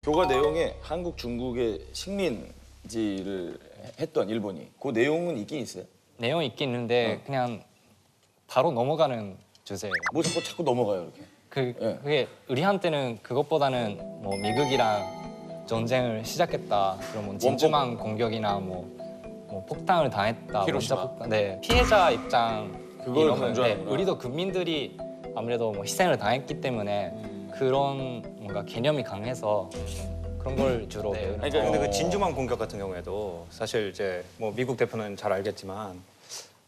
교과 내용에 한국, 중국의 식민지를 했던 일본이 그 내용은 있긴 있어요? 내용이 있긴 있는데 그냥 바로 넘어가는 주제예요. 뭐 자꾸 넘어가요 이렇게. 그게 우리한테는 그것보다는 뭐 미국이랑 전쟁을 시작했다. 그런 뭐 진주만 공격이나 뭐 폭탄을 당했다. 히로시마. 원자 폭탄. 네, 피해자 입장 그걸 이러면 강조하는구나. 우리도 국민들이 아무래도 뭐 희생을 당했기 때문에 그런 뭔가 개념이 강해서 그런 걸 주로 배우는 아니, 그러니까 근데 그 진주만 공격 같은 경우에도 사실 이제 뭐 미국 대표는 잘 알겠지만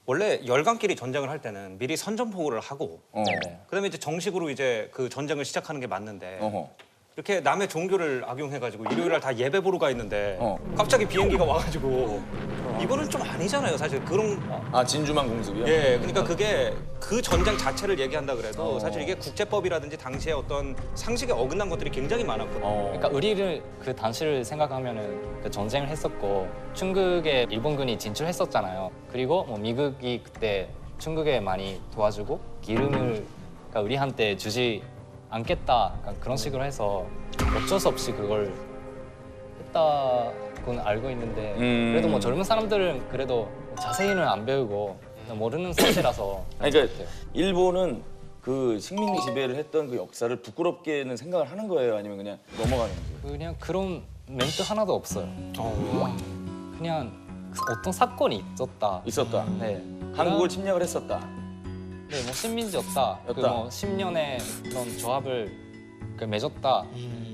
원래 열강끼리 전쟁을 할 때는 미리 선전포고를 하고 네네. 그다음에 이제 정식으로 이제 그 전쟁을 시작하는 게 맞는데 어허. 이렇게 남의 종교를 악용해가지고 일요일 날 다 예배 보러 가 있는데 어. 갑자기 비행기가 와가지고 이거는 좀 아니잖아요 사실 그런 아 진주만 공습이요? 예 그러니까 그게 그 전쟁 자체를 얘기한다 그래도 사실 이게 국제법이라든지 당시에 어떤 상식에 어긋난 것들이 굉장히 많았거든요. 그러니까 우리를 그 당시를 생각하면은 그 전쟁을 했었고 충북에 일본군이 진출했었잖아요. 그리고 뭐 미국이 그때 충북에 많이 도와주고 기름을 그러니까 우리한테 주지 않겠다 약간 그런 식으로 해서 어쩔 수 없이 그걸 했다고는 알고 있는데 그래도 뭐 젊은 사람들은 그래도 자세히는 안 배우고 그냥 모르는 상태라서 아니, 그러니까 일본은 그 식민 지배를 했던 그 역사를 부끄럽게는 생각을 하는 거예요? 아니면 그냥 넘어가는 거예요? 그냥 그런 멘트 하나도 없어요. 그냥 어떤 사건이 있었다. 네. 한국을 침략을 했었다. 네, 뭐 식민지였다. 그뭐 10년의 그런 조합을 맺었다.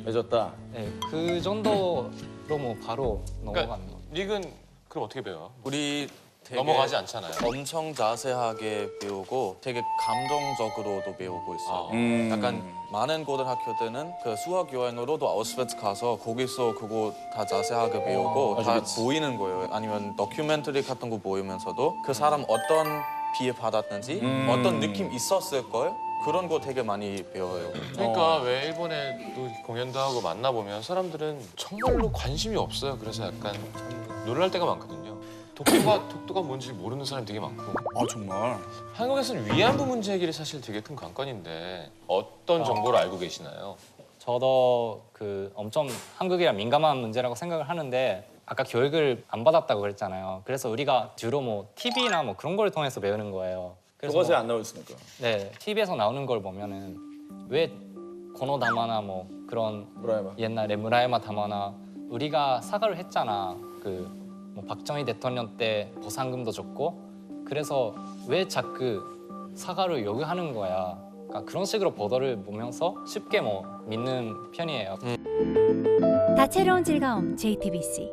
맺었다. 네, 그 정도로 뭐 바로 넘어가는 그러니까 거. 닉은 그럼 어떻게 배워요? 우리 되게 넘어가지 않잖아요. 엄청 자세하게 배우고 되게 감정적으로도 배우고 있어요. 약간 많은 고등학교들은 그 수학 여행으로도 아우슈비츠 가서 거기서 그거 다 자세하게 배우고 다 아우슈비츠. 보이는 거예요. 아니면 다큐멘터리 같은 거 보이면서도 그 사람 어떤 피해 받았는지 어떤 느낌 있었을 걸 그런 거 되게 많이 배워요. 그러니까 왜 일본에 또 공연도 하고 만나보면 사람들은 정말로 관심이 없어요. 그래서 약간 참 놀랄 때가 많거든요. 독도가 뭔지 모르는 사람이 되게 많고 아 정말. 한국에서는 위안부 문제 해결이 사실 되게 큰 관건인데 어떤 정보를 알고 계시나요? 저도 그 엄청 한국이랑 민감한 문제라고 생각을 하는데 아까 교육을 안 받았다고 그랬잖아요. 그래서 우리가 주로 뭐 TV나 뭐 그런 걸 통해서 배우는 거예요. 그래서 교과서에 뭐, 안 나오셨으니까. 네, TV에서 나오는 걸 보면은 왜 고노다마나 뭐 그런 뭐라해봐. 옛날에 무라야마 다마나 우리가 사과를 했잖아. 그 뭐 박정희 대통령 때 보상금도 줬고 그래서 왜 자꾸 사과를 요구하는 거야. 그러니까 그런 식으로 보도를 보면서 쉽게 뭐 믿는 편이에요. 다채로운 즐거움 JTBC